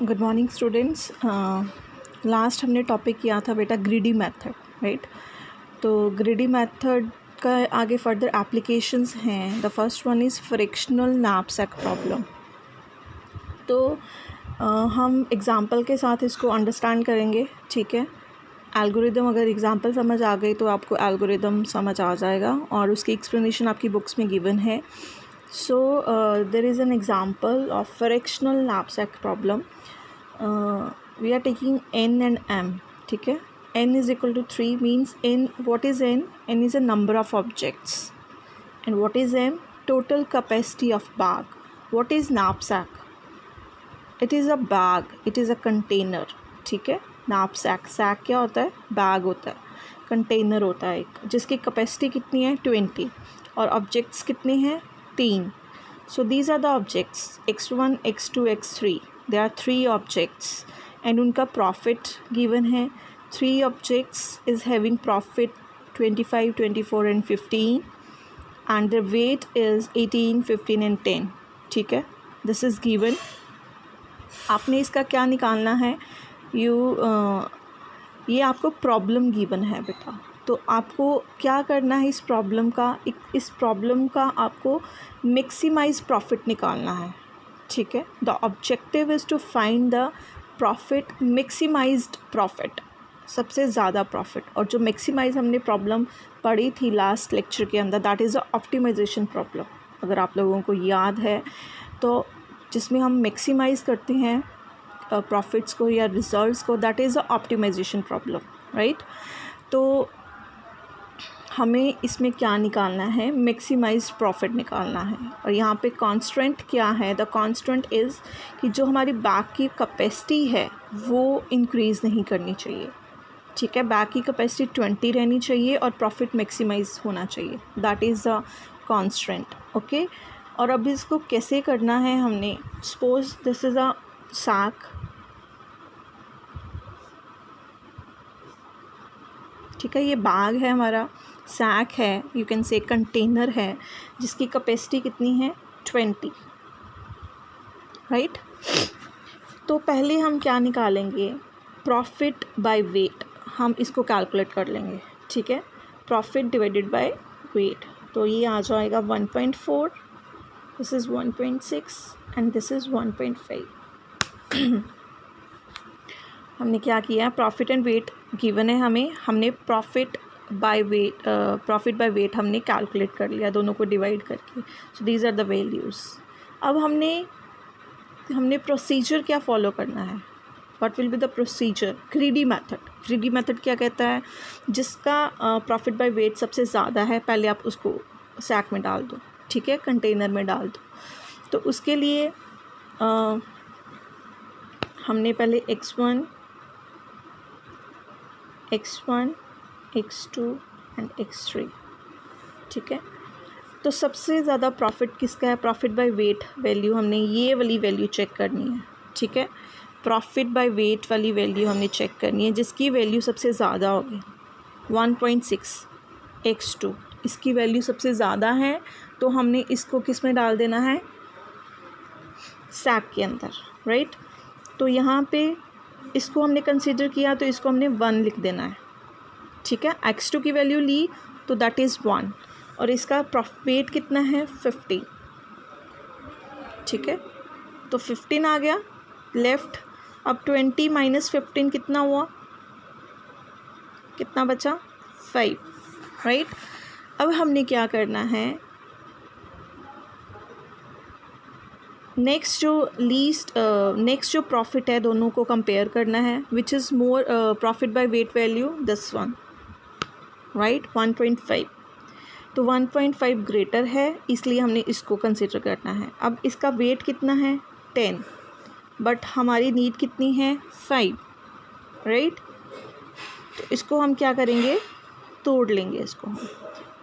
Good morning students. Last हमने topic किया था बेटा ग्रीडी मेथड, राइट। तो ग्रीडी मेथड का आगे फर्दर एप्लीकेशंस हैं। The first one is frictional knapsack problem. तो हम एग्ज़ाम्पल के साथ इसको अंडरस्टैंड करेंगे, ठीक है। एल्गोरिदम अगर एग्ज़ाम्पल समझ आ गई तो आपको एल्गोरिदम समझ आ जाएगा और उसकी एक्सप्लेनेशन आपकी बुक्स में गिवन है। So there is an example of frictional knapsack problem. We are taking n and m, ठीक है। n is equal to 3 means n, what is n? n is a number of objects. And what is m? Total capacity of bag. What is knapsack? It is a bag, it is a container, ठीक है। knapsack, sack क्या होता है? Bag होता है, container होता है एक, जिसकी कैपेसिटी कितनी है? 20 और ऑब्जेक्ट्स कितने हैं? 3. So these are the objects x1, x2, x3. There are 3 objects and उनका profit given है. 3 objects is having profit 25, 24 and 15 and their weight is 18, 15 and 10. ठीक है, this is given. आपने इसका क्या निकालना है? ये आपको प्रॉब्लम गिवन है बेटा, तो आपको क्या करना है? इस प्रॉब्लम का आपको मैक्सिमाइज प्रॉफिट निकालना है, ठीक है। The objective is to find the profit, maximised profit, सबसे ज़्यादा प्रॉफिट। और जो मैक्सिमाइज हमने प्रॉब्लम पढ़ी थी लास्ट लेक्चर के अंदर, that is a optimisation problem, अगर आप लोगों को याद है तो, जिसमें हम मैक्सिमाइज करते हैं प्रॉफिट्स को या रिजल्ट्स को, that is a optimisation problem, right. तो हमें इसमें क्या निकालना है? मैक्सिमाइज प्रॉफिट निकालना है। और यहाँ पे कांस्टेंट क्या है? द कांस्टेंट इज़ कि जो हमारी बैग की कैपेसिटी है वो इंक्रीज़ नहीं करनी चाहिए, ठीक है। बैग की कैपेसिटी 20 रहनी चाहिए और प्रॉफिट मैक्सिमाइज होना चाहिए, that is the constant, okay. और अब इसको कैसे करना है हमने? Suppose this is a sack, ठीक है। ये बैग है हमारा, सैक है, यू कैन से कंटेनर है, जिसकी कैपेसिटी कितनी है? 20, राइट। तो पहले हम क्या निकालेंगे? प्रॉफिट बाय वेट, हम इसको कैलकुलेट कर लेंगे, ठीक है। प्रॉफिट डिवाइडेड बाय वेट, तो ये आ जाएगा 1.4, this is 1.6 and this is 1.5। हमने क्या किया? प्रॉफिट एंड वेट गिवन है हमें, हमने प्रॉफिट बाय वेट हमने कैलकुलेट कर लिया दोनों को डिवाइड करके। So these are the values. अब हमने प्रोसीजर क्या फॉलो करना है? What will be the procedure? Greedy method. Greedy method क्या कहता है? जिसका प्रॉफिट बाय वेट सबसे ज़्यादा है, पहले आप उसको सैक में डाल दो, ठीक है, कंटेनर में डाल दो। तो उसके लिए हमने पहले x1, x2 एंड x3, ठीक है। तो सबसे ज़्यादा प्रॉफिट किसका है? प्रॉफिट बाय वेट वैल्यू हमने ये वाली वैल्यू चेक करनी है, ठीक है। प्रॉफिट बाय वेट वाली वैल्यू हमने चेक करनी है, जिसकी वैल्यू सबसे ज़्यादा होगी 1.6 x2, इसकी वैल्यू सबसे ज़्यादा है, तो हमने इसको किस में डाल देना है? सैक के अंदर, राइट। तो यहाँ पे इसको हमने कंसीडर किया तो इसको हमने 1 लिख देना है, ठीक है। x2 की वैल्यू ली तो दैट इज़ 1 और इसका वेट कितना है? 15, ठीक है। तो 15 आ गया लेफ्ट। अब 20 माइनस 15 कितना हुआ? कितना बचा? 5, राइट। अब हमने क्या करना है? नेक्स्ट जो प्रॉफिट है दोनों को कंपेयर करना है, which is more profit by wait value, this one, right, 1.5। तो 1.5 ग्रेटर है, इसलिए हमने इसको कंसिडर करना है। अब इसका वेट कितना है? 10, बट हमारी नीड कितनी है? 5, राइट। तो इसको हम क्या करेंगे? तोड़ लेंगे इसको हम,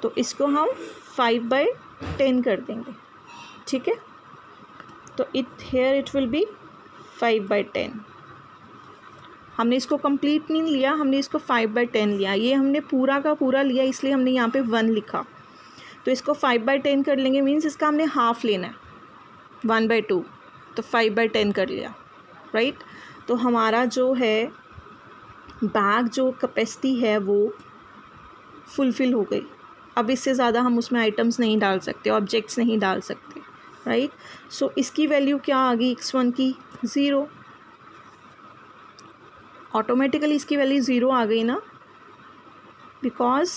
तो इसको हम 5/10 कर देंगे, ठीक है। तो इट विल बी 5/10। हमने इसको कंप्लीट नहीं लिया, हमने इसको 5/10 लिया। ये हमने पूरा का पूरा लिया, इसलिए हमने यहाँ पे 1 लिखा। तो इसको 5/10 कर लेंगे, मीन्स इसका हमने हाफ लेना है, 1/2, तो 5/10 कर लिया, राइट। तो हमारा जो है बैग जो कैपेसिटी है वो फुलफ़िल हो गई। अब इससे ज़्यादा हम उसमें आइटम्स नहीं डाल सकते, ऑब्जेक्ट्स नहीं डाल सकते, राइट। सो इसकी वैल्यू क्या आ गई x1 की 0, ऑटोमेटिकली इसकी वैल्यू 0 आ गई ना, बिकॉज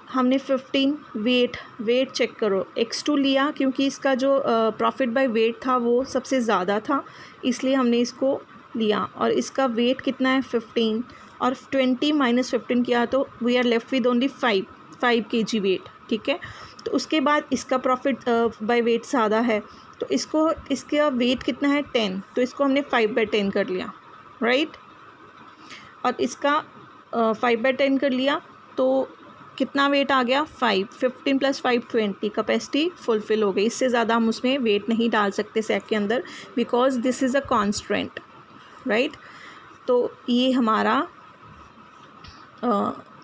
हमने 15 वेट चेक करो x2 लिया, क्योंकि इसका जो प्रॉफिट बाय वेट था वो सबसे ज़्यादा था, इसलिए हमने इसको लिया। और इसका वेट कितना है 15, और 20 माइनस 15 किया तो we are left with only 5 kg weight, ठीक है। तो उसके बाद इसका प्रॉफिट बाय वेट ज़्यादा है, तो इसका वेट कितना है 10, तो इसको हमने 5/10 कर लिया, राइट। और इसका 5/10 कर लिया तो कितना वेट आ गया 15 + 5 20, कैपेसिटी फुलफ़िल हो गई। इससे ज़्यादा हम उसमें वेट नहीं डाल सकते सैक के अंदर, because this is a constant, right. तो ये हमारा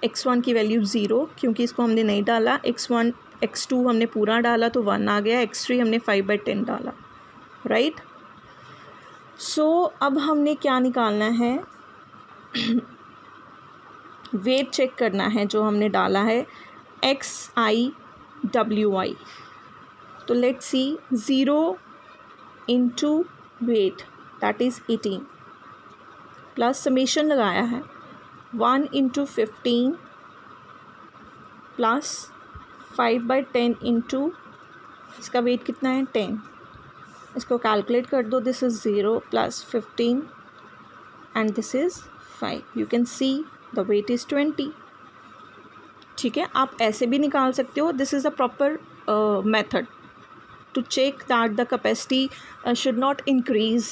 x1 की वैल्यू 0, क्योंकि इसको हमने नहीं डाला, x2 हमने पूरा डाला तो 1 आ गया, x3 हमने 5/10 डाला, राइट। सो अब हमने क्या निकालना है वेट चेक करना है जो हमने डाला है XIWI। तो let's see 0 into weight that is 18 plus summation लगाया है 1 इंटू 15 प्लस 5/10 इंटू इसका वेट कितना है 10, इसको कैलकुलेट कर दो, this is 0 plus 15 and this is 5, you can see the weight is 20, ठीक है। आप ऐसे भी निकाल सकते हो, this is a proper method to check that the capacity should not increase,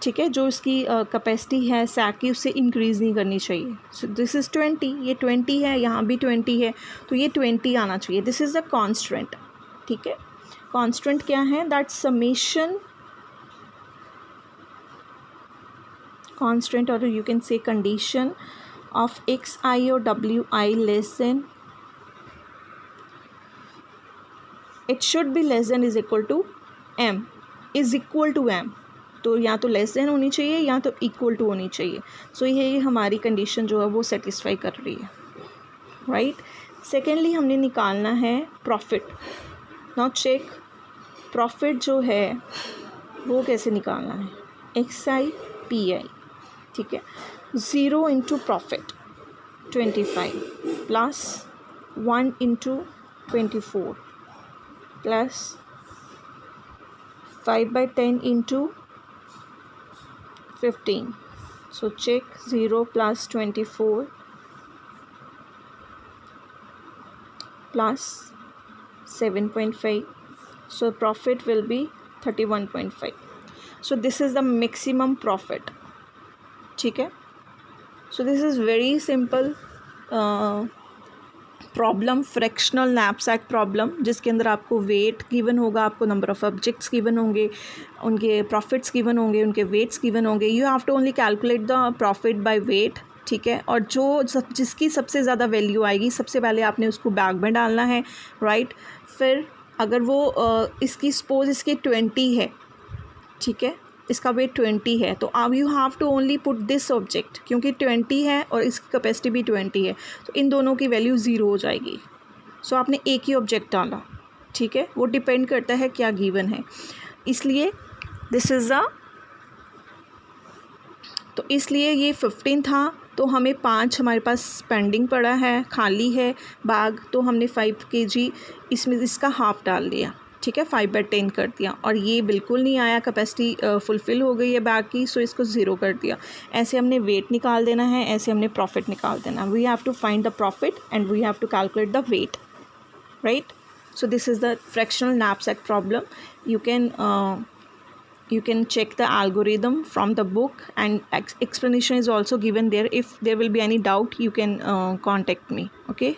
ठीक है। जो इसकी कैपेसिटी है सैक की उससे इंक्रीज़ नहीं करनी चाहिए। सो दिस इज़ 20, ये 20 है, यहाँ भी 20 है, तो ये 20 आना चाहिए। दिस इज़ अ कॉन्स्टेंट, ठीक है। कॉन्स्टेंट क्या है, that summation constant, or you can say condition of xi or wi less than, it should be less than is equal to m, is equal to m, तो या तो less than होनी चाहिए या तो इक्वल टू होनी चाहिए। सो ये हमारी कंडीशन जो है वो सेटिस्फाई कर रही है, राइट। सेकेंडली हमने निकालना है प्रॉफिट। नाउ चेक प्रॉफिट जो है वो कैसे निकालना है, XIPI, ठीक है। 0 into profit 25 plus 1 into 24 plus 5/10 into 15, so check 0 plus 24 plus 7.5, so profit will be 31.5, so this is the maximum profit, ठीक है। सो this is very simple problem, fractional knapsack problem, जिसके अंदर आपको वेट गिवन होगा, आपको number of objects given होंगे, उनके profits given होंगे, उनके वेट्स गिवन होंगे। You have to only calculate the profit by weight, ठीक है। और जिसकी सबसे ज़्यादा वैल्यू आएगी सबसे पहले आपने उसको बैग में डालना है, राइट। फिर अगर वो इसकी सपोज इसकी 20 है, ठीक है, इसका वेट 20 है, तो अब you have to only put this object, क्योंकि 20 है और इसकी कैपेसिटी भी 20 है, तो इन दोनों की वैल्यू 0 हो जाएगी। सो आपने एक ही ऑब्जेक्ट डाला, ठीक है। वो डिपेंड करता है क्या गिवन है, इसलिए दिस इज़ तो इसलिए ये 15 था, तो हमें 5 हमारे पास पेंडिंग पड़ा है, खाली है बैग, तो हमने 5 kg इसमें इसका हाफ डाल दिया, ठीक है, 5/10 कर दिया। और ये बिल्कुल नहीं आया, कैपेसिटी फुलफ़िल हो गई है बैग की, सो इसको 0 कर दिया। ऐसे हमने वेट निकाल देना है, ऐसे हमने प्रॉफिट निकाल देना। We have to find the profit and we have to calculate the weight, right. So this is the fractional knapsack problem. You can check the algorithm from the book, and explanation is also given there. If there will be any doubt, you can contact me, okay.